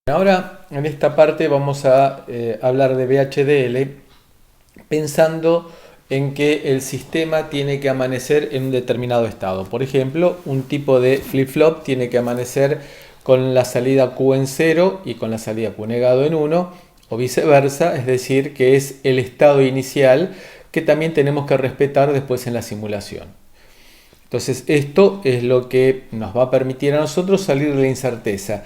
Ahora en esta parte vamos a hablar de VHDL pensando en que el sistema tiene que amanecer en un determinado estado. Por ejemplo, un tipo de flip-flop tiene que amanecer con la salida Q en 0 y con la salida Q negado en 1 o viceversa, es decir, que es el estado inicial que también tenemos que respetar después en la simulación. Entonces esto es lo que nos va a permitir a nosotros salir de la incerteza.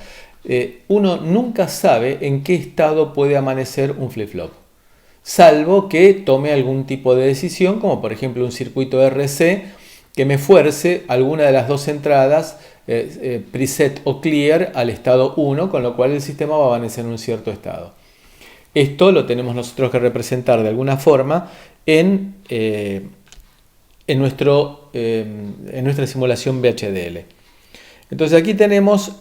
Uno nunca sabe en qué estado puede amanecer un flip-flop, salvo que tome algún tipo de decisión, como por ejemplo un circuito RC que me fuerce alguna de las dos entradas preset o clear al estado 1, con lo cual el sistema va a amanecer en un cierto estado. Esto lo tenemos nosotros que representar de alguna forma en nuestra simulación VHDL. Entonces aquí tenemos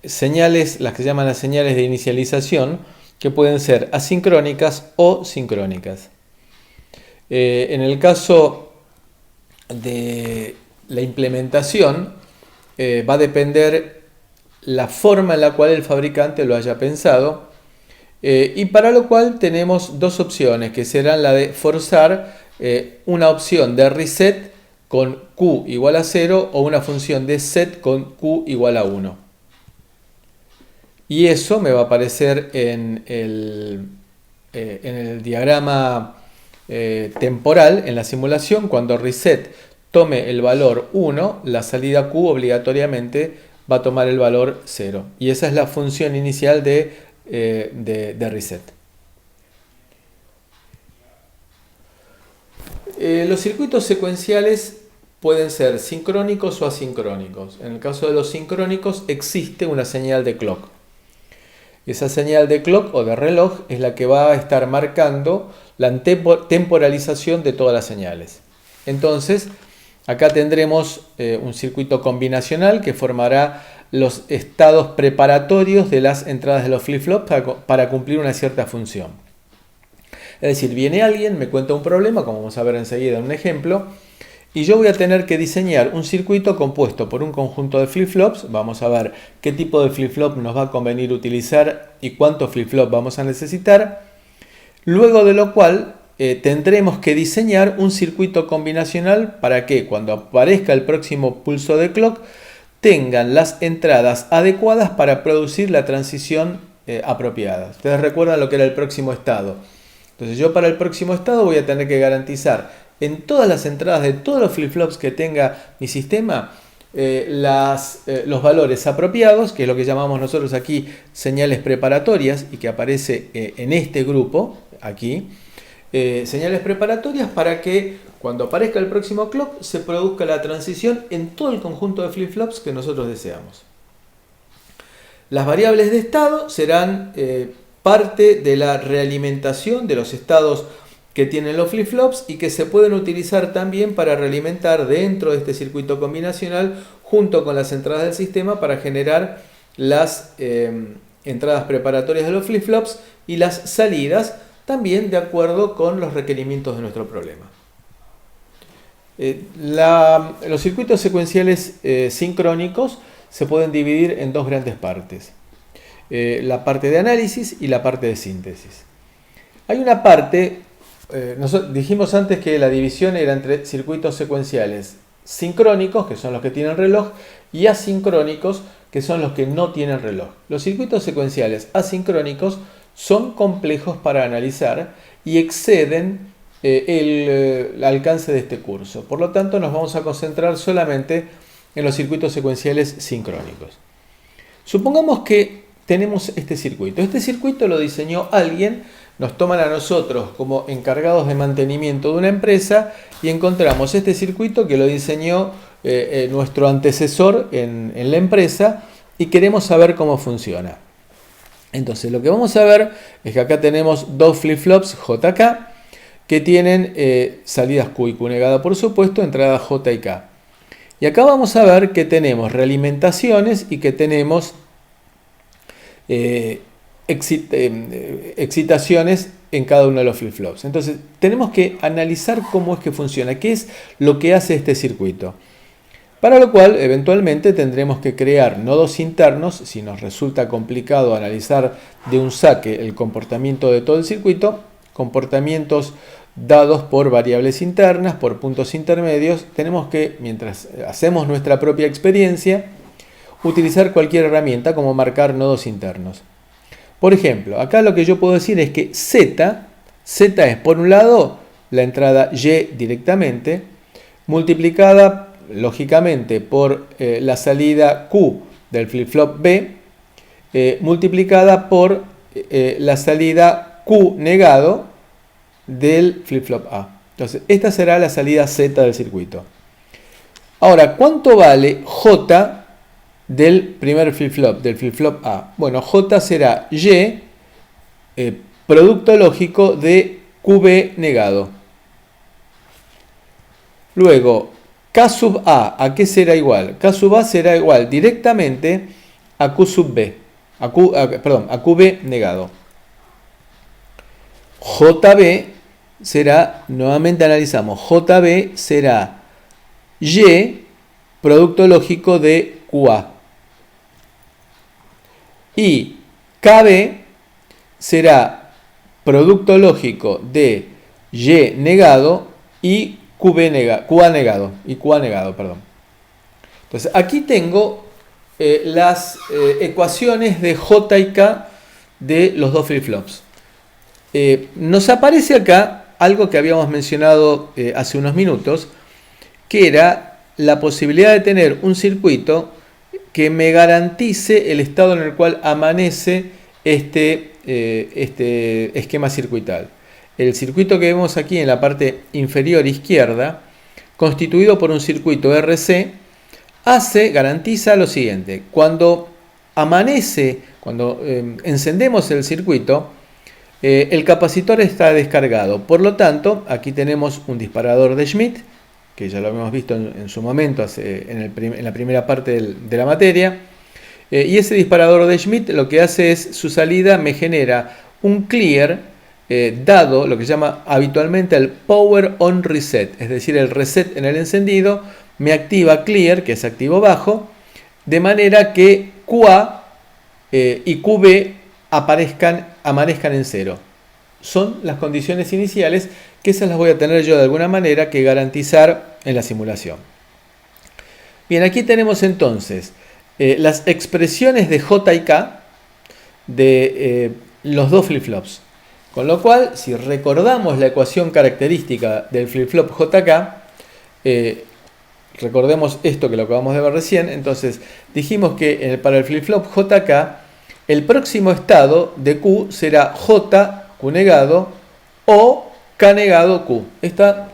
señales, las que se llaman las señales de inicialización, que pueden ser asincrónicas o sincrónicas. En el caso de la implementación, va a depender la forma en la cual el fabricante lo haya pensado, y para lo cual tenemos dos opciones, que serán la de forzar una opción de reset con Q igual a 0 o una función de set con Q igual a 1. Y eso me va a aparecer en el diagrama temporal, en la simulación. Cuando reset tome el valor 1, la salida Q obligatoriamente va a tomar el valor 0. Y esa es la función inicial de reset. Los circuitos secuenciales pueden ser sincrónicos o asincrónicos. En el caso de los sincrónicos existe una señal de clock. Esa señal de clock o de reloj es la que va a estar marcando la temporalización de todas las señales. Entonces, acá tendremos un circuito combinacional que formará los estados preparatorios de las entradas de los flip-flops para cumplir una cierta función. Es decir, viene alguien, me cuenta un problema, como vamos a ver enseguida en un ejemplo, y yo voy a tener que diseñar un circuito compuesto por un conjunto de flip-flops. Vamos a ver qué tipo de flip-flop nos va a convenir utilizar y cuántos flip-flops vamos a necesitar. Luego de lo cual tendremos que diseñar un circuito combinacional para que cuando aparezca el próximo pulso de clock tengan las entradas adecuadas para producir la transición apropiada. Ustedes recuerdan lo que era el próximo estado. Entonces yo para el próximo estado voy a tener que garantizar en todas las entradas de todos los flip-flops que tenga mi sistema los valores apropiados, que es lo que llamamos nosotros aquí señales preparatorias y que aparece en este grupo aquí. Señales preparatorias para que cuando aparezca el próximo clock se produzca la transición en todo el conjunto de flip-flops que nosotros deseamos. Las variables de estado serán parte de la realimentación de los estados que tienen los flip-flops y que se pueden utilizar también para realimentar dentro de este circuito combinacional junto con las entradas del sistema para generar las entradas preparatorias de los flip-flops y las salidas también de acuerdo con los requerimientos de nuestro problema. Los circuitos secuenciales sincrónicos se pueden dividir en dos grandes partes. La parte de análisis y la parte de síntesis. Hay una parte, dijimos antes que la división era entre circuitos secuenciales sincrónicos, que son los que tienen reloj, y asincrónicos, que son los que no tienen reloj. Los circuitos secuenciales asincrónicos son complejos para analizar y exceden el alcance de este curso. Por lo tanto, nos vamos a concentrar solamente en los circuitos secuenciales sincrónicos. Supongamos que tenemos este circuito. Este circuito lo diseñó alguien, nos toman a nosotros como encargados de mantenimiento de una empresa y encontramos este circuito que lo diseñó nuestro antecesor en la empresa y queremos saber cómo funciona. Entonces lo que vamos a ver es que acá tenemos dos flip-flops JK que tienen salidas Q y Q negada, por supuesto, entradas J y K. Y acá vamos a ver que tenemos realimentaciones y que tenemos excitaciones en cada uno de los flip-flops. Entonces tenemos que analizar cómo es que funciona, qué es lo que hace este circuito. Para lo cual, eventualmente tendremos que crear nodos internos, si nos resulta complicado analizar de un saque el comportamiento de todo el circuito, comportamientos dados por variables internas, por puntos intermedios. Tenemos que, mientras hacemos nuestra propia experiencia, utilizar cualquier herramienta como marcar nodos internos. Por ejemplo, acá lo que yo puedo decir es que Z es por un lado la entrada Y directamente, multiplicada lógicamente por la salida Q del flip-flop B, multiplicada por la salida Q negado del flip-flop A. Entonces, esta será la salida Z del circuito. Ahora, ¿cuánto vale J del primer flip-flop, del flip-flop A? Bueno, J será Y, producto lógico de QB negado. Luego, K sub A qué será igual? K sub A será igual directamente a Q sub B, a QB negado. JB será, nuevamente analizamos, JB será Y, producto lógico de QA. Y KB será producto lógico de Y negado y QA negado. Entonces, aquí tengo las ecuaciones de J y K de los dos flip-flops. Nos aparece acá algo que habíamos mencionado hace unos minutos, que era la posibilidad de tener un circuito que me garantice el estado en el cual amanece este esquema circuital. El circuito que vemos aquí en la parte inferior izquierda, constituido por un circuito RC, garantiza lo siguiente: cuando amanece, cuando encendemos el circuito, el capacitor está descargado. Por lo tanto, aquí tenemos un disparador de Schmitt, que ya lo habíamos visto en su momento en la primera parte de la materia. Y ese disparador de Schmitt lo que hace es, su salida me genera un clear dado lo que se llama habitualmente el power on reset, es decir, el reset en el encendido me activa clear, que es activo bajo, de manera que QA y QB amanezcan en cero. Son las condiciones iniciales que esas las voy a tener yo de alguna manera que garantizar en la simulación. Bien, aquí tenemos entonces las expresiones de J y K de los dos flip-flops. Con lo cual, si recordamos la ecuación característica del flip-flop JK, recordemos esto que lo acabamos de ver recién, entonces dijimos que para el flip-flop JK, el próximo estado de Q será J, Q negado, o K negado, Q.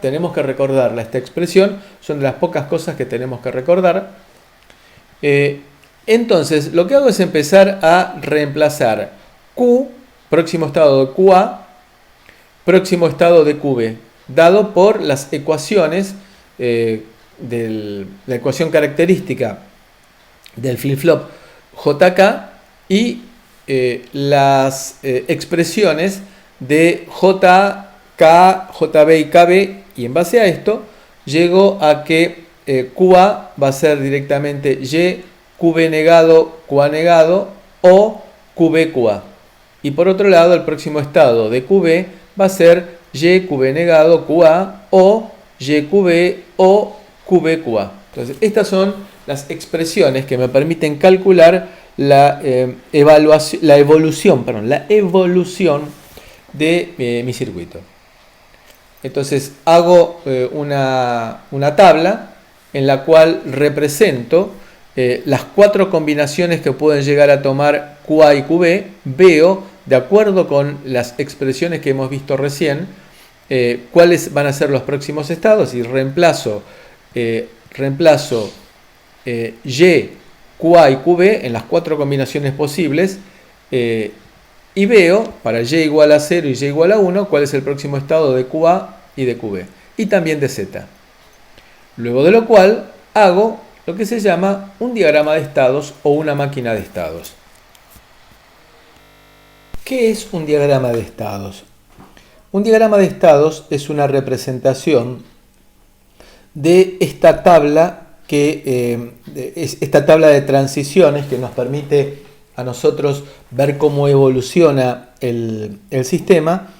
Tenemos que recordarla, esta expresión, son de las pocas cosas que tenemos que recordar. Entonces, lo que hago es empezar a reemplazar Q, próximo estado de QA, próximo estado de QB, dado por las ecuaciones de la ecuación característica del flip-flop JK y las expresiones de JA, K, JB y KB, y en base a esto llego a que QA va a ser directamente Y, QB negado, QA negado o QB, QA. Y por otro lado, el próximo estado de QB va a ser Y, QB negado, QA o Y, QB o QB, QA. Entonces, estas son las expresiones que me permiten calcular la evolución de mi circuito. Entonces, hago una tabla en la cual represento las cuatro combinaciones que pueden llegar a tomar QA y QB. Veo, de acuerdo con las expresiones que hemos visto recién, cuáles van a ser los próximos estados y reemplazo Y, QA y QB en las cuatro combinaciones posibles y veo para Y igual a 0 y Y igual a 1 cuál es el próximo estado de QA y de QB y también de Z. Luego de lo cual hago lo que se llama un diagrama de estados o una máquina de estados. ¿Qué es un diagrama de estados? Un diagrama de estados es una representación de esta tabla que es esta tabla de transiciones que nos permite a nosotros ver cómo evoluciona el sistema,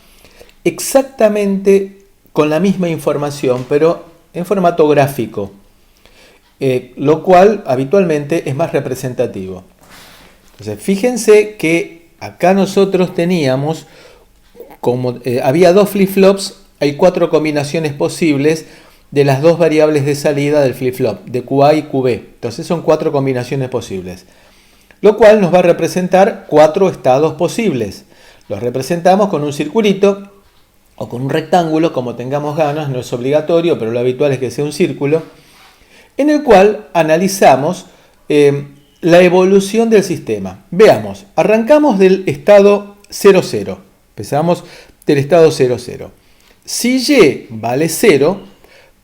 exactamente con la misma información, pero en formato gráfico, lo cual habitualmente es más representativo. Entonces, fíjense que acá nosotros teníamos, como había dos flip-flops, hay 4 combinaciones posibles de las dos variables de salida del flip-flop, de QA y QB. Entonces son 4 combinaciones posibles, lo cual nos va a representar 4 estados posibles. Los representamos con un circulito o con un rectángulo, como tengamos ganas, no es obligatorio, pero lo habitual es que sea un círculo, en el cual analizamos la evolución del sistema. Veamos, arrancamos del estado 0,0. Empezamos del estado 0,0. Si Y vale 0,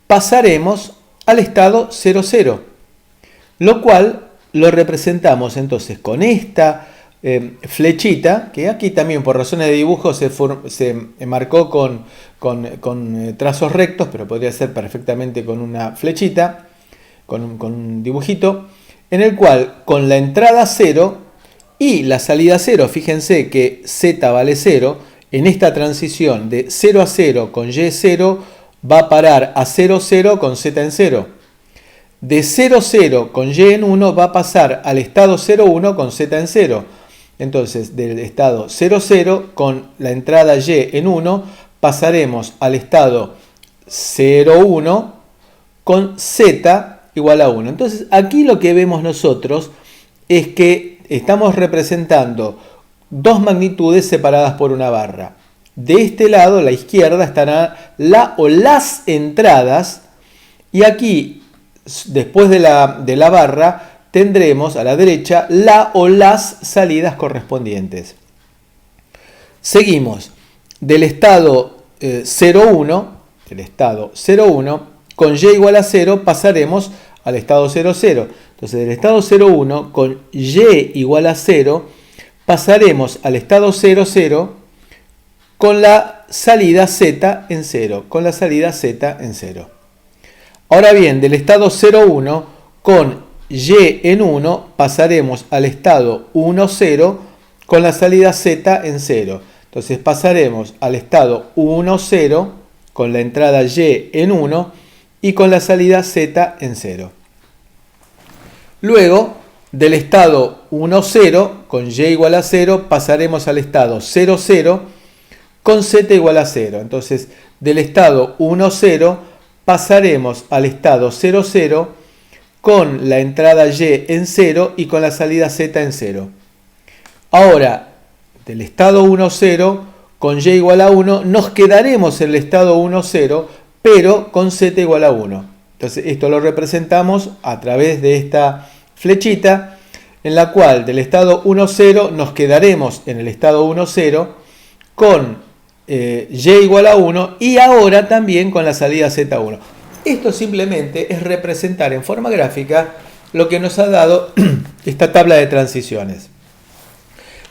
pasaremos al estado 0,0, lo cual lo representamos entonces con esta flechita, que aquí también por razones de dibujo se marcó con trazos rectos, pero podría ser perfectamente con una flechita, con un dibujito, en el cual con la entrada 0 y la salida 0, fíjense que z vale 0, en esta transición de 0 a 0 con y 0 va a parar a 0, 0 con z en 0. De 0, 0 con y en 1 va a pasar al estado 0, 1 con z en 0. Entonces, del estado 0, 0 con la entrada y en 1 pasaremos al estado 0, 1 con z igual a 1. Entonces, aquí lo que vemos nosotros es que estamos representando dos magnitudes separadas por una barra. De este lado, a la izquierda, estarán la o las entradas, y aquí, después de la barra, tendremos a la derecha la o las salidas correspondientes. Seguimos. Del estado 0,1, con y igual a 0 pasaremos al estado 0, 0. Entonces, del estado 0,1 con y igual a 0 pasaremos al estado 0, 0 con la salida z en 0. Ahora bien, del estado 0,1 con y en 1 pasaremos al estado 1, 0 con la salida z en 0. Entonces pasaremos al estado 1, 0 con la entrada y en 1 y con la salida z en 0. Luego, del estado 1, 0 con y igual a 0 pasaremos al estado 0, 0 con z igual a 0. Entonces, del estado 1, 0 pasaremos al estado 0, 0 con la entrada y en 0 y con la salida z en 0. Ahora, del estado 1, 0 con y igual a 1 nos quedaremos en el estado 1, 0, pero con z igual a 1. Entonces, esto lo representamos a través de esta flechita, en la cual del estado 1, 0 nos quedaremos en el estado 1, 0 con y igual a 1 y ahora también con la salida z1. Esto simplemente es representar en forma gráfica lo que nos ha dado esta tabla de transiciones.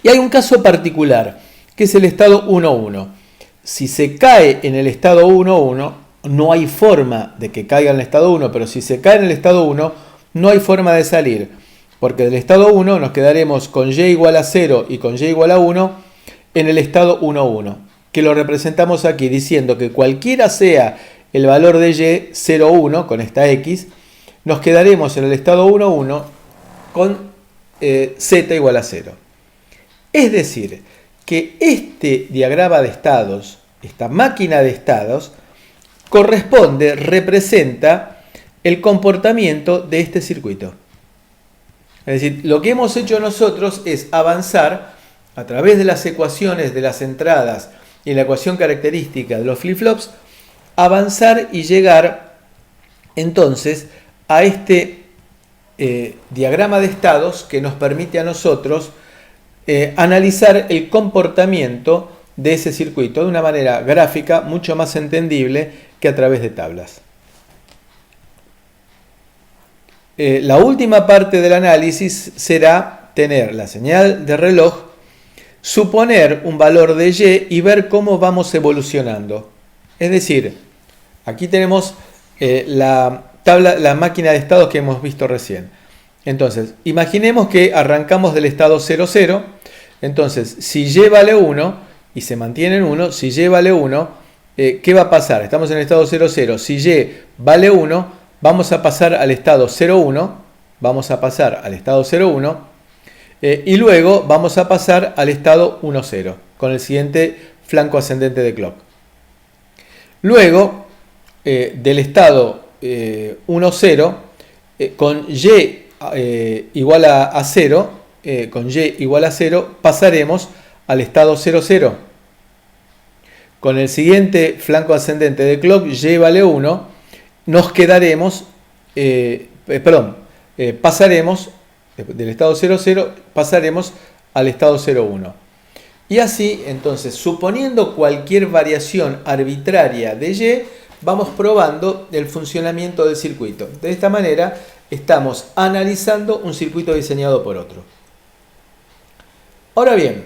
Y hay un caso particular, que es el estado 1, 1. Si se cae en el estado 1, 1, no hay forma de que caiga en el estado 1, pero si se cae en el estado 1, no hay forma de salir, porque del estado 1 nos quedaremos con y igual a 0 y con y igual a 1 en el estado 1, 1, que lo representamos aquí diciendo que cualquiera sea el valor de y, 0, 1, con esta x, nos quedaremos en el estado 1, 1 con z igual a 0. Es decir, que este diagrama de estados, esta máquina de estados, representa el comportamiento de este circuito. Es decir, lo que hemos hecho nosotros es avanzar a través de las ecuaciones de las entradas y la ecuación característica de los flip-flops, avanzar y llegar entonces a este diagrama de estados que nos permite a nosotros analizar el comportamiento de ese circuito de una manera gráfica mucho más entendible que a través de tablas. La última parte del análisis será tener la señal de reloj, suponer un valor de y y ver cómo vamos evolucionando. Es decir, aquí tenemos la la máquina de estados que hemos visto recién. Entonces, imaginemos que arrancamos del estado 00. Entonces, si y vale 1 y se mantiene en 1, si y vale 1, ¿qué va a pasar? Estamos en el estado 00. Si y vale 1, vamos a pasar al estado 01. Vamos a pasar al estado 01. Y luego vamos a pasar al estado 10 con el siguiente flanco ascendente de clock. Luego, del estado 10, con y igual a 0, con y igual a 0, pasaremos al estado 00. Con el siguiente flanco ascendente de clock, y vale 1, nos quedaremos, pasaremos del estado 00, pasaremos al estado 01. Y así, entonces, suponiendo cualquier variación arbitraria de y, vamos probando el funcionamiento del circuito. De esta manera, estamos analizando un circuito diseñado por otro. Ahora bien,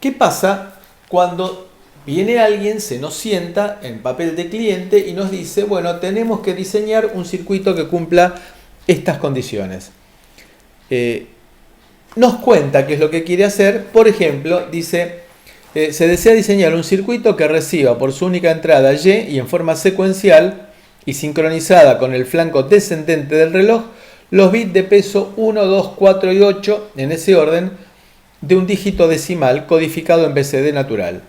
¿qué pasa cuando viene alguien, se nos sienta en papel de cliente y nos dice, bueno, tenemos que diseñar un circuito que cumpla estas condiciones? Nos cuenta qué es lo que quiere hacer. Por ejemplo, dice, se desea diseñar un circuito que reciba por su única entrada y en forma secuencial y sincronizada con el flanco descendente del reloj los bits de peso 1, 2, 4 y 8 en ese orden de un dígito decimal codificado en BCD natural.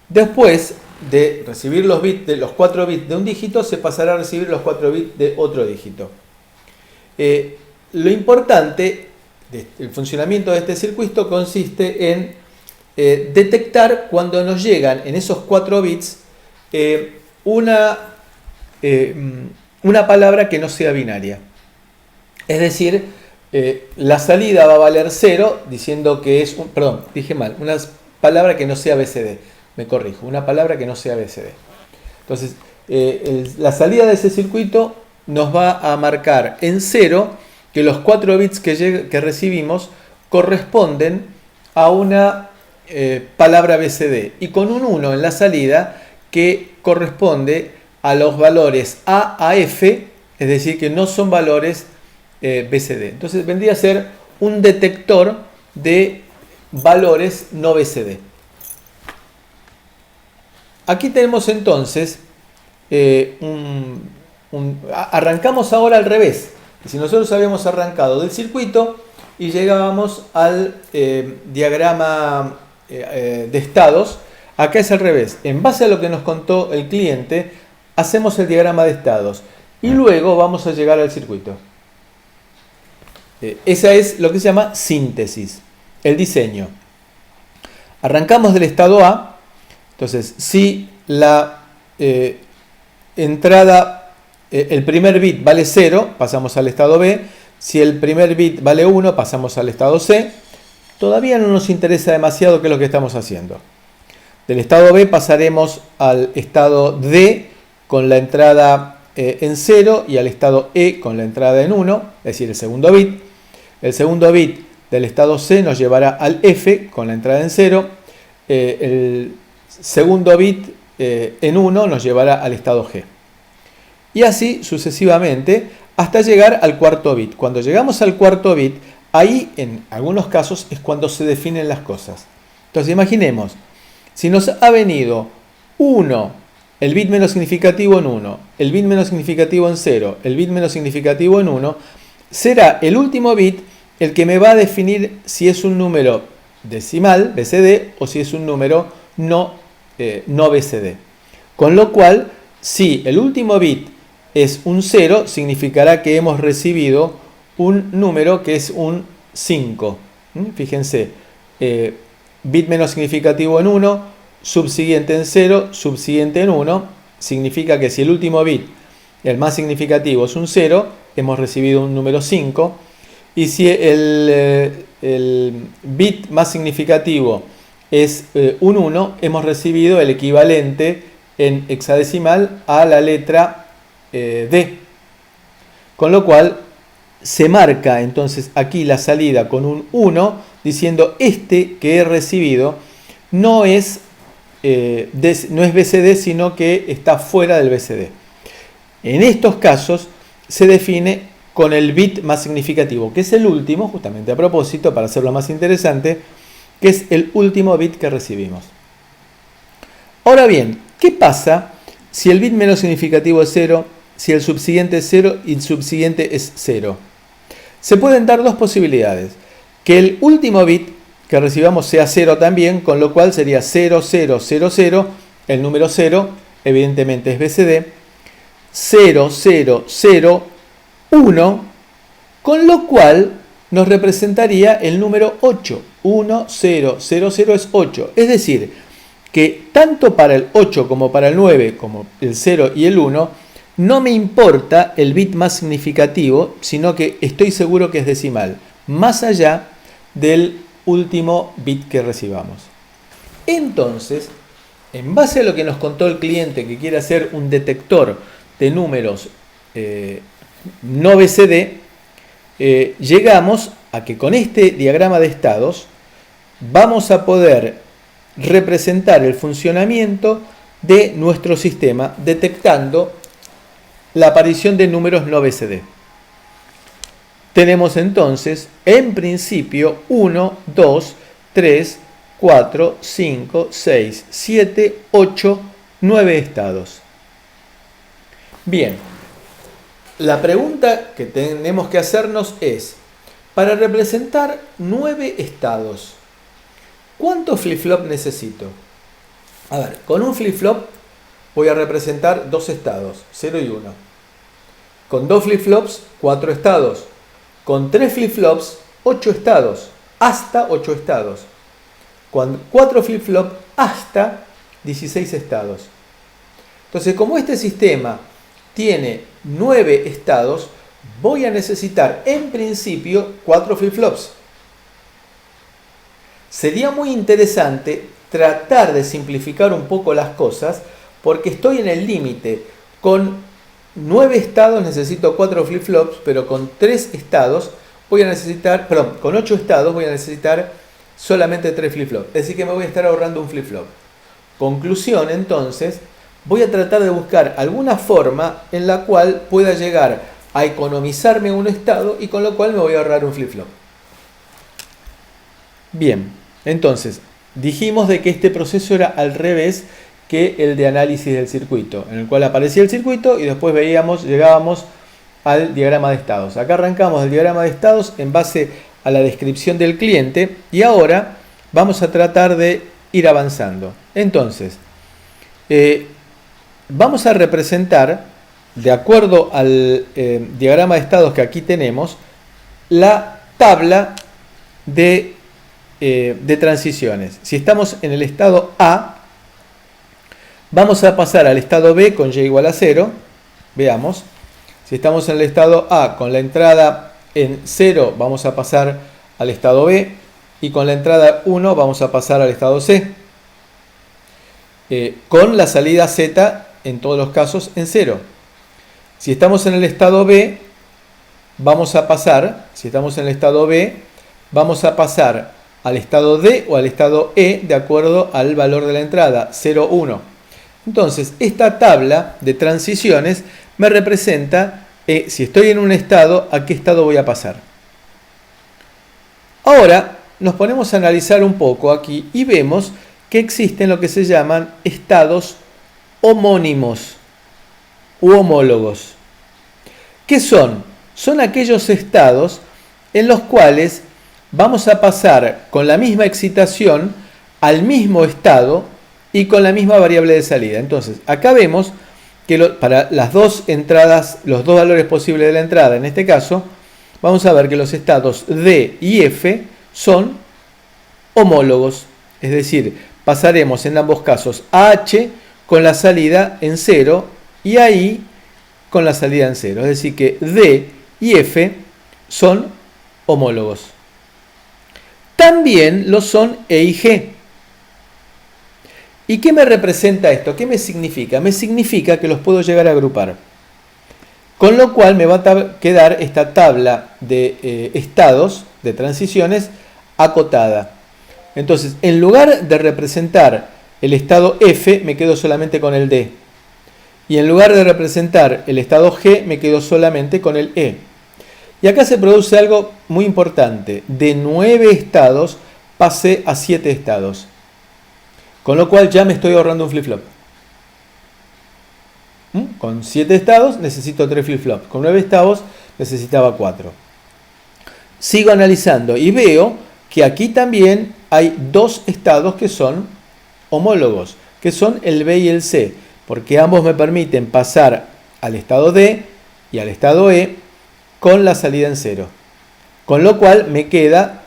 Después de recibir los 4 bits de un dígito, se pasará a recibir los 4 bits de otro dígito. Lo importante del funcionamiento de este circuito consiste en detectar cuando nos llegan en esos 4 bits una palabra que no sea binaria. Es decir, la salida va a valer 0 diciendo que es una palabra que no sea BCD. Me corrijo, una palabra que no sea BCD. Entonces, la salida de ese circuito nos va a marcar en 0 que los 4 bits que recibimos corresponden a una palabra BCD, y con un 1 en la salida que corresponde a los valores A F, es decir, que no son valores BCD. Entonces vendría a ser un detector de valores no BCD. Aquí tenemos entonces, arrancamos ahora al revés. Si nosotros habíamos arrancado del circuito y llegábamos al diagrama de estados, acá es al revés. En base a lo que nos contó el cliente, hacemos el diagrama de estados y luego vamos a llegar al circuito. Esa es lo que se llama síntesis, el diseño. Arrancamos del estado A. Entonces, si la entrada, el primer bit vale 0, pasamos al estado B. Si el primer bit vale 1, pasamos al estado C. Todavía no nos interesa demasiado qué es lo que estamos haciendo. Del estado B pasaremos al estado D con la entrada en 0 y al estado E con la entrada en 1, es decir, el segundo bit. El segundo bit del estado C nos llevará al F con la entrada en 0. El segundo bit en 1 nos llevará al estado G. Y así sucesivamente hasta llegar al cuarto bit. Cuando llegamos al cuarto bit, ahí en algunos casos es cuando se definen las cosas. Entonces imaginemos, si nos ha venido 1, el bit menos significativo en 1, el bit menos significativo en 0, el bit menos significativo en 1, será el último bit el que me va a definir si es un número decimal, BCD, o si es un número no BCD. Con lo cual, si el último bit es un 0, significará que hemos recibido un número que es un 5. Fíjense, bit menos significativo en 1, subsiguiente en 0, subsiguiente en 1. Significa que si el último bit, el más significativo, es un 0, hemos recibido un número 5. Y si el bit más significativo es un 1, hemos recibido el equivalente en hexadecimal a la letra D. Con lo cual se marca entonces aquí la salida con un 1 diciendo este que he recibido no es BCD, sino que está fuera del BCD. En estos casos se define con el bit más significativo, que es el último, justamente a propósito, para hacerlo más interesante, que es el último bit que recibimos. Ahora bien, ¿qué pasa si el bit menos significativo es 0, si el subsiguiente es 0 y el subsiguiente es 0? Se pueden dar dos posibilidades. Que el último bit que recibamos sea 0 también, con lo cual sería 0, 0, 0, 0, el número 0, evidentemente es BCD, 0, 0, 0, 1, con lo cual nos representaría el número 8. 1, 0, 0, 0 es 8. Es decir, que tanto para el 8 como para el 9, como el 0 y el 1, no me importa el bit más significativo, sino que estoy seguro que es decimal, más allá del último bit que recibamos. Entonces, en base a lo que nos contó el cliente que quiere hacer un detector de números no BCD, llegamos a que con este diagrama de estados vamos a poder representar el funcionamiento de nuestro sistema detectando la aparición de números no BCD. Tenemos entonces, en principio, 1, 2, 3, 4, 5, 6, 7, 8, 9 estados. Bien, la pregunta que tenemos que hacernos es, para representar 9 estados, ¿cuántos flip-flop necesito? A ver, con un flip-flop voy a representar 2 estados, 0 y 1. Con 2 flip-flops, 4 estados. Con 3 flip-flops, 8 estados, hasta 8 estados. Con 4 flip-flops, hasta 16 estados. Entonces, como este sistema tiene 9 estados, voy a necesitar en principio 4 flip-flops. Sería muy interesante tratar de simplificar un poco las cosas porque estoy en el límite. Con 9 estados necesito 4 flip-flops, pero con 3 estados voy a necesitar, perdón, con 8 estados voy a necesitar solamente 3 flip-flops. Es decir que me voy a estar ahorrando un flip-flop. Conclusión, entonces, voy a tratar de buscar alguna forma en la cual pueda llegar a economizarme un estado y con lo cual me voy a ahorrar un flip-flop. Bien, entonces, dijimos de que este proceso era al revés que el de análisis del circuito, en el cual aparecía el circuito y después llegábamos al diagrama de estados. Acá arrancamos el diagrama de estados en base a la descripción del cliente y ahora vamos a tratar de ir avanzando. Entonces, vamos a representar, de acuerdo al diagrama de estados que aquí tenemos, la tabla de transiciones. Si estamos en el estado A, vamos a pasar al estado B con y igual a 0. Veamos. Si estamos en el estado A con la entrada en 0, vamos a pasar al estado B. Y con la entrada 1 vamos a pasar al estado C. Con la salida Z, en todos los casos, en 0. Si estamos en el estado B, vamos a pasar, al estado D o al estado E de acuerdo al valor de la entrada, 0, 1. Entonces, esta tabla de transiciones me representa, si estoy en un estado, a qué estado voy a pasar. Ahora, nos ponemos a analizar un poco aquí y vemos que existen lo que se llaman estados homónimos u homólogos. ¿Qué son? Son aquellos estados en los cuales vamos a pasar con la misma excitación al mismo estado y con la misma variable de salida. Entonces, acá vemos que para las dos entradas, los dos valores posibles de la entrada, en este caso, vamos a ver que los estados D y F son homólogos. Es decir, pasaremos en ambos casos a H con la salida en 0 y a I con la salida en 0. Es decir, que D y F son homólogos. También lo son E y G. ¿Y qué me representa esto? ¿Qué me significa? Me significa que los puedo llegar a agrupar. Con lo cual me va a quedar esta tabla de estados, de transiciones, acotada. Entonces, en lugar de representar el estado F, me quedo solamente con el D. Y en lugar de representar el estado G, me quedo solamente con el E. Y acá se produce algo muy importante. De 9 estados pasé a 7 estados. Con lo cual ya me estoy ahorrando un flip-flop. Con 7 estados necesito 3 flip-flops. Con 9 estados necesitaba 4. Sigo analizando y veo que aquí también hay 2 estados que son homólogos, que son el B y el C, porque ambos me permiten pasar al estado D y al estado E con la salida en 0. Con lo cual me queda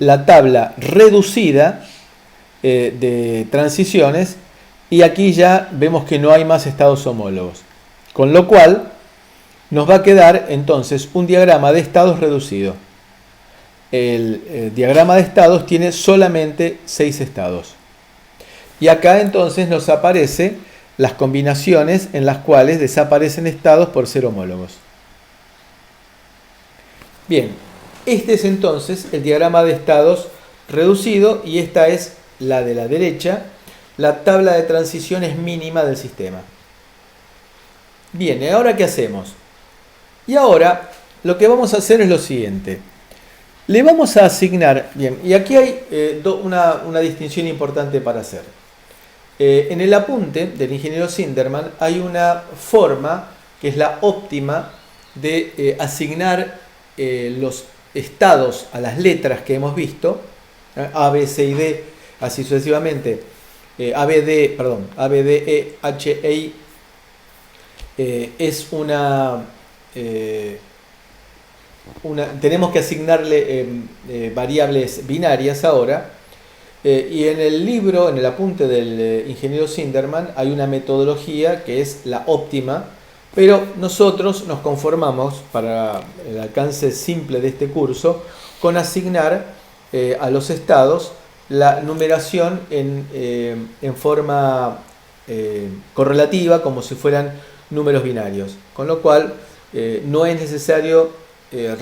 la tabla reducida de transiciones y aquí ya vemos que no hay más estados homólogos. Con lo cual nos va a quedar entonces un diagrama de estados reducido. El diagrama de estados tiene solamente 6 estados. Y acá entonces nos aparecen las combinaciones en las cuales desaparecen estados por ser homólogos. Bien, este es entonces el diagrama de estados reducido y esta es la de la derecha, la tabla de transiciones mínima del sistema. Bien, ¿y ahora qué hacemos? Y ahora lo que vamos a hacer es lo siguiente. Le vamos a asignar, bien, y aquí hay una distinción importante para hacer. En el apunte del ingeniero Sinderman hay una forma que es la óptima de asignar los estados a las letras que hemos visto, A, B, C y D, así sucesivamente, A, B, D, E, H, E, I, es tenemos que asignarle variables binarias ahora, y en el libro, en el apunte del ingeniero Sinderman, hay una metodología que es la óptima, pero nosotros nos conformamos, para el alcance simple de este curso, con asignar a los estados la numeración en forma correlativa, como si fueran números binarios, con lo cual no es necesario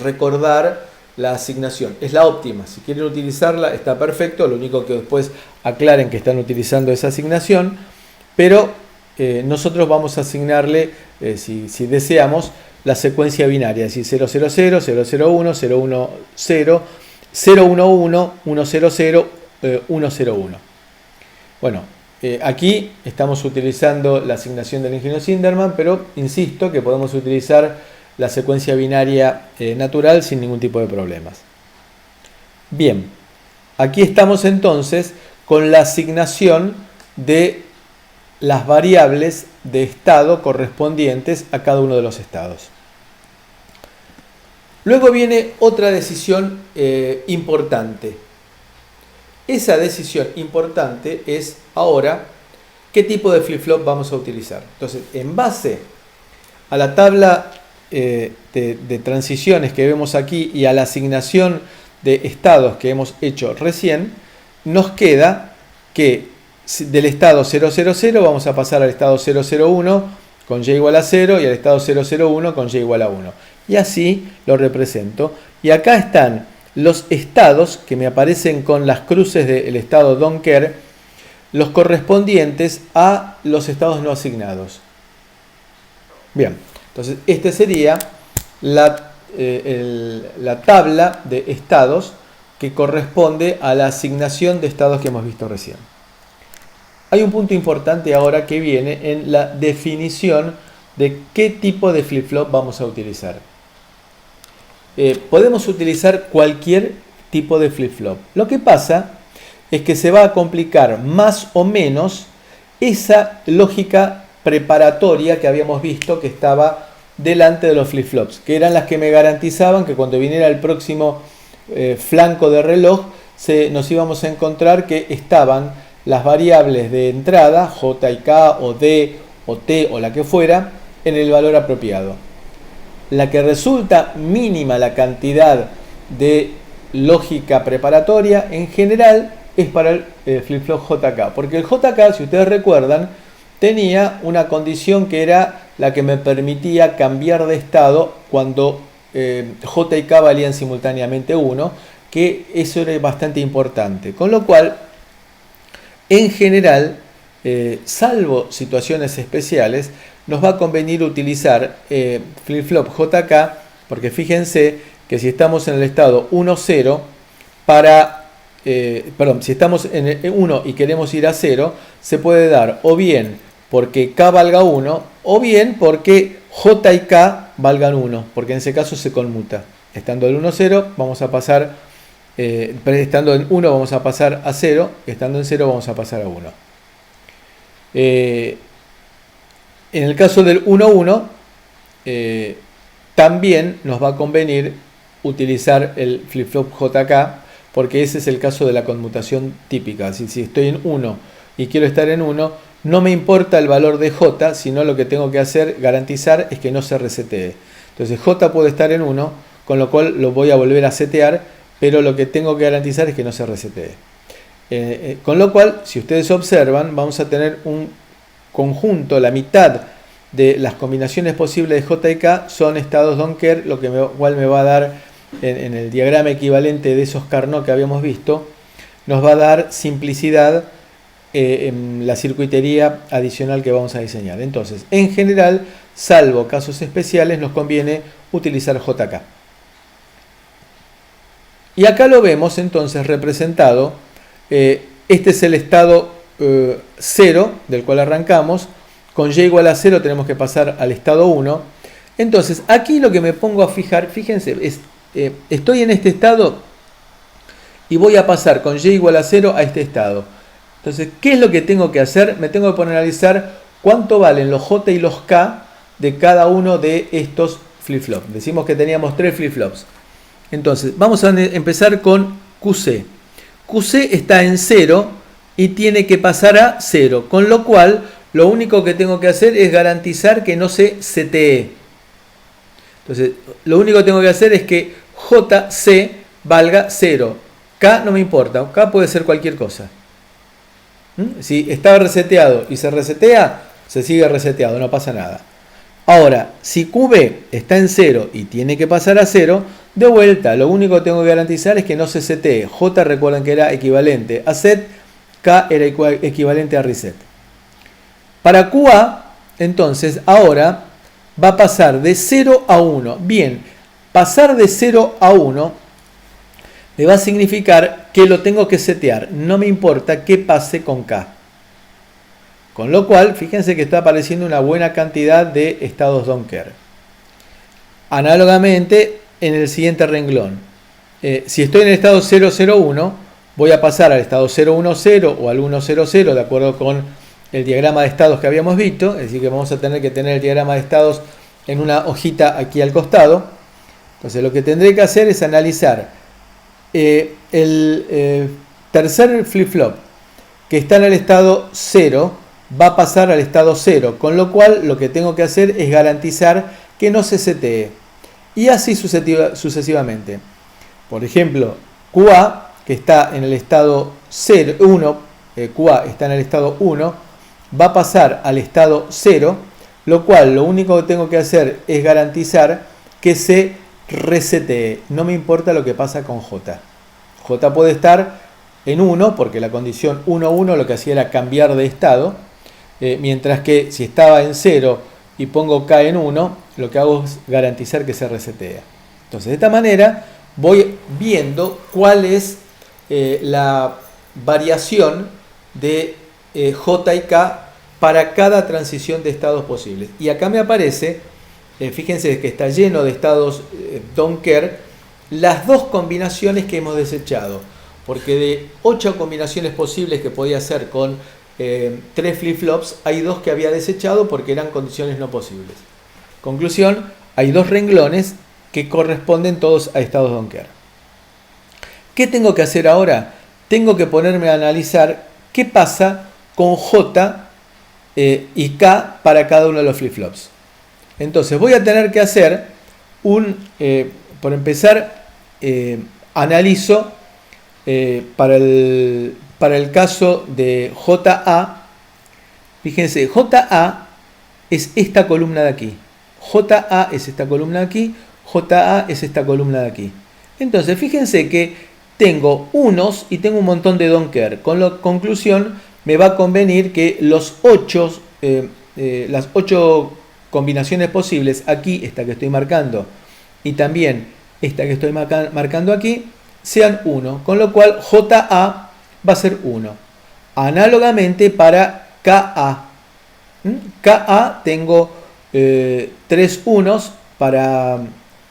recordar la asignación. Es la óptima. Si quieren utilizarla está perfecto, lo único que después aclaren que están utilizando esa asignación, pero nosotros vamos a asignarle, si deseamos, la secuencia binaria, es decir, 000, 001, 010, 011, 100, 101. Bueno, aquí estamos utilizando la asignación del ingeniero Sinderman, pero insisto que podemos utilizar la secuencia binaria natural sin ningún tipo de problemas. Bien, aquí estamos entonces con la asignación de las variables de estado correspondientes a cada uno de los estados. Luego viene otra decisión importante. Esa decisión importante es ahora qué tipo de flip-flop vamos a utilizar. Entonces, en base a la tabla de transiciones que vemos aquí y a la asignación de estados que hemos hecho recién, nos queda que del estado 000 vamos a pasar al estado 001 con y igual a 0 y al estado 001 con y igual a 1. Y así lo represento. Y acá están los estados que me aparecen con las cruces del estado don't care, los correspondientes a los estados no asignados. Bien. Entonces, esta sería la tabla de estados que corresponde a la asignación de estados que hemos visto recién. Hay un punto importante ahora que viene en la definición de qué tipo de flip-flop vamos a utilizar. Podemos utilizar cualquier tipo de flip-flop. Lo que pasa es que se va a complicar más o menos esa lógica preparatoria que habíamos visto que estaba delante de los flip-flops, que eran las que me garantizaban que cuando viniera el próximo flanco de reloj nos íbamos a encontrar que estaban las variables de entrada, J y K o D o T o la que fuera, en el valor apropiado. La que resulta mínima la cantidad de lógica preparatoria en general es para el flip-flop JK, porque el JK, si ustedes recuerdan, tenía una condición que era la que me permitía cambiar de estado cuando J y K valían simultáneamente 1, que eso era bastante importante. Con lo cual, en general, salvo situaciones especiales, nos va a convenir utilizar flip-flop JK, porque fíjense que si estamos en el estado 1-0, si estamos en el 1 y queremos ir a 0, se puede dar o bien porque K valga 1, o bien porque J y K valgan 1, porque en ese caso se conmuta. Estando en 1-0, vamos a pasar, estando en 1 vamos a pasar a 0, estando en 0 vamos a pasar a 1. En el caso del 1-1, también nos va a convenir utilizar el flip-flop JK, porque ese es el caso de la conmutación típica. Si estoy en 1 y quiero estar en 1, no me importa el valor de J, sino lo que tengo que hacer, garantizar, es que no se resetee. Entonces J puede estar en 1, con lo cual lo voy a volver a setear, pero lo que tengo que garantizar es que no se resetee. Con lo cual, si ustedes observan, vamos a tener un conjunto, la mitad de las combinaciones posibles de J y K son estados don't care, lo que igual me va a dar en el diagrama equivalente de esos Carnot que habíamos visto, nos va a dar simplicidad en la circuitería adicional que vamos a diseñar. Entonces, en general, salvo casos especiales, nos conviene utilizar JK. Y acá lo vemos entonces representado. Este es el estado 0 del cual arrancamos. Con y igual a 0 tenemos que pasar al estado 1. Entonces, aquí lo que me pongo a fijar, fíjense, estoy en este estado y voy a pasar con y igual a 0 a este estado. Entonces, ¿qué es lo que tengo que hacer? Me tengo que poner a analizar cuánto valen los J y los K de cada uno de estos flip-flops. Decimos que teníamos 3 flip-flops. Entonces, vamos a empezar con QC. QC está en 0 y tiene que pasar a 0, con lo cual lo único que tengo que hacer es garantizar que no se setee. Entonces, lo único que tengo que hacer es que JC valga 0. K no me importa, K puede ser cualquier cosa. Si está reseteado y se resetea, se sigue reseteado, no pasa nada. Ahora, si QB está en 0 y tiene que pasar a 0, de vuelta, lo único que tengo que garantizar es que no se setee. J, recuerden que era equivalente a set, K era equivalente a reset. Para QA, entonces, ahora va a pasar de 0 a 1. Bien, pasar de 0 a 1 me va a significar que lo tengo que setear. No me importa qué pase con K. Con lo cual, fíjense que está apareciendo una buena cantidad de estados don't care. Análogamente, en el siguiente renglón. Si estoy en el estado 001, voy a pasar al estado 010 o al 100, de acuerdo con el diagrama de estados que habíamos visto. Es decir, que vamos a tener que tener el diagrama de estados en una hojita aquí al costado. Entonces, lo que tendré que hacer es analizar el tercer flip-flop que está en el estado 0 va a pasar al estado 0, con lo cual lo que tengo que hacer es garantizar que no se setee, y así sucesivamente. Por ejemplo, QA, que está en el estado 1, QA está en el estado 1, va a pasar al estado 0, lo cual lo único que tengo que hacer es garantizar que se resetee. No me importa lo que pasa con J. J puede estar en 1, porque la condición 1-1 lo que hacía era cambiar de estado, mientras que si estaba en 0 y pongo K en 1, lo que hago es garantizar que se resetea. Entonces, de esta manera voy viendo cuál es la variación de J y K para cada transición de estados posibles. Y acá me aparece, fíjense que está lleno de estados don't care, las dos combinaciones que hemos desechado. Porque de 8 combinaciones posibles que podía hacer con 3 flip-flops, hay 2 que había desechado porque eran condiciones no posibles. Conclusión, hay 2 renglones que corresponden todos a estados don't care. ¿Qué tengo que hacer ahora? Tengo que ponerme a analizar qué pasa con J y K para cada uno de los flip-flops. Entonces voy a tener que hacer por empezar, analizo para el caso de JA. Fíjense, JA es esta columna de aquí. JA es esta columna de aquí. JA es esta columna de aquí. Entonces, fíjense que tengo unos y tengo un montón de don't care. Con la conclusión, me va a convenir que los 8 las 8 combinaciones posibles, aquí esta que estoy marcando y también esta que estoy marcando aquí, sean 1, con lo cual JA va a ser 1. Análogamente para KA. KA tengo 3 unos para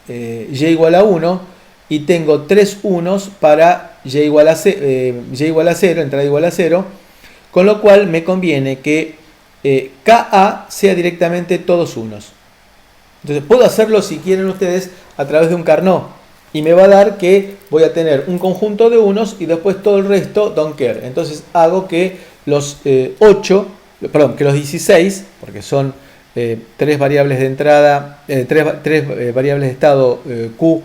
y igual a 1 y tengo 3 unos para y igual a 0, entrada igual a 0, con lo cual me conviene que KA sea directamente todos unos. Entonces puedo hacerlo, si quieren ustedes, a través de un Carnot, y me va a dar que voy a tener un conjunto de unos y después todo el resto don't care. Entonces hago que los que los 16, porque son 3 variables de entrada, 3 variables de estado Q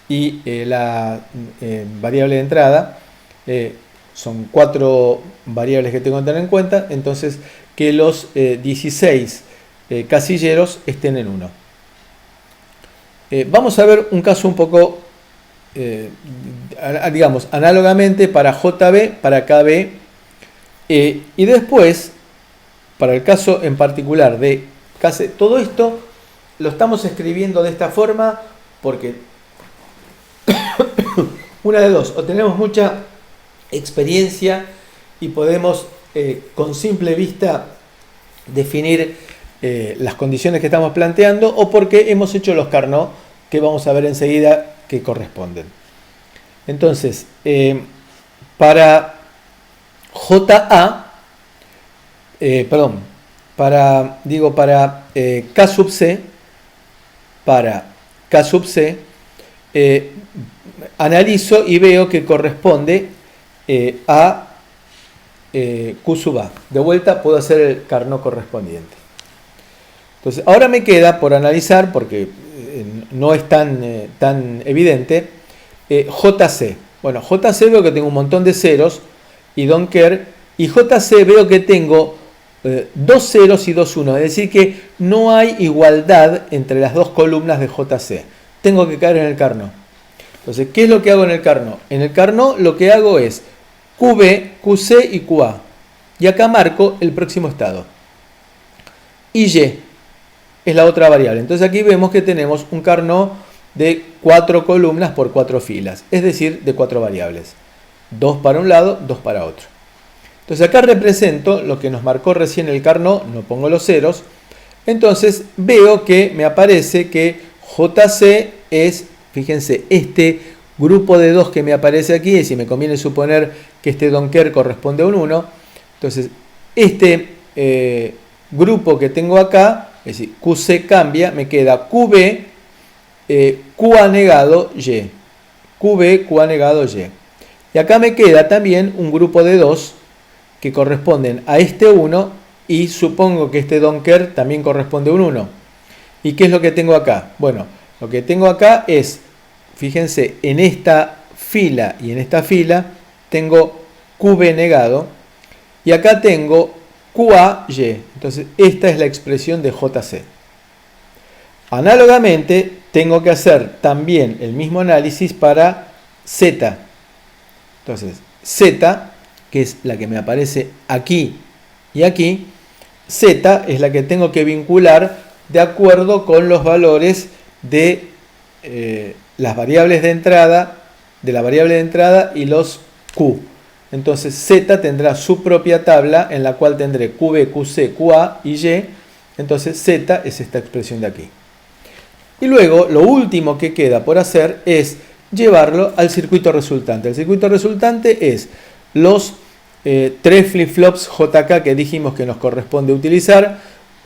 y la variable de entrada, son 4 variables que tengo que tener en cuenta, entonces que los 16 casilleros estén en 1. Vamos a ver un caso un poco, digamos, análogamente para JB, para KB, y después, para el caso en particular de KC, todo esto lo estamos escribiendo de esta forma porque una de dos, o tenemos mucha experiencia y podemos con simple vista definir las condiciones que estamos planteando, o porque hemos hecho los Carnot que vamos a ver enseguida que corresponden. Entonces, para JA, para K sub C, analizo y veo que corresponde a Q sub A. De vuelta puedo hacer el Carnot correspondiente. Entonces, ahora me queda por analizar, porque no es tan evidente, JC. Bueno, JC veo que tengo un montón de ceros y don't care, y JC veo que tengo 2 ceros y 2 unos, es decir que no hay igualdad entre las dos columnas de JC. Tengo que caer en el Carnot. Entonces, ¿qué es lo que hago en el Carnot? En el Carnot lo que hago es QB, QC y QA. Y acá marco el próximo estado. Y Y es la otra variable. Entonces aquí vemos que tenemos un Carnot de 4 columnas por 4 filas. Es decir, de 4 variables. 2 para un lado, 2 para otro. Entonces acá represento lo que nos marcó recién el Carnot. No pongo los ceros. Entonces veo que me aparece que JC es, fíjense, este grupo de 2 que me aparece aquí, y si me conviene suponer que este don't care corresponde a un 1, entonces este grupo que tengo acá, es decir, QC cambia, me queda QB, QA negado Y, QB, QA negado Y. Y acá me queda también un grupo de 2 que corresponden a este 1, y supongo que este don't care también corresponde a un 1. ¿Y qué es lo que tengo acá? Bueno, lo que tengo acá es, fíjense, en esta fila y en esta fila tengo QB negado, y acá tengo QA-Y. Entonces, esta es la expresión de JC. Análogamente, tengo que hacer también el mismo análisis para Z. Entonces, Z, que es la que me aparece aquí y aquí, Z es la que tengo que vincular de acuerdo con los valores de las variables de entrada, y los Q. Entonces Z tendrá su propia tabla en la cual tendré QB, QC, QA y Y. Entonces Z es esta expresión de aquí. Y luego lo último que queda por hacer es llevarlo al circuito resultante. El circuito resultante es los 3 flip-flops JK que dijimos que nos corresponde utilizar,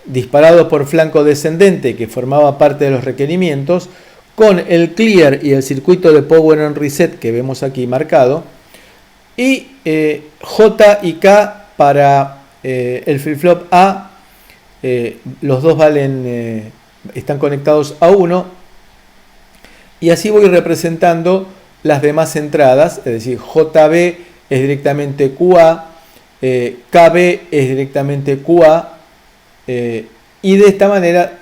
disparados por flanco descendente, que formaba parte de los requerimientos, con el clear y el circuito de power on reset que vemos aquí marcado, y J y K para el flip-flop A, los dos están conectados a 1, y así voy representando las demás entradas, es decir, JB es directamente QA, KB es directamente QA, y de esta manera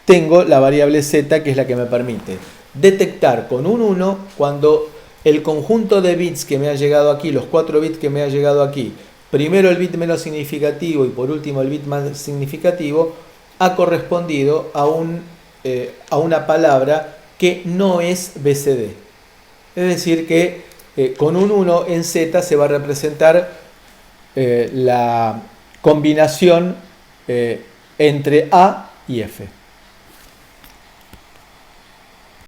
tengo la variable Z, que es la que me permite detectar con un 1 cuando el conjunto de bits que me ha llegado aquí, los 4 bits que me ha llegado aquí, primero el bit menos significativo y por último el bit más significativo, ha correspondido a una palabra que no es BCD. Es decir, que con un 1 en Z se va a representar la combinación entre A y F.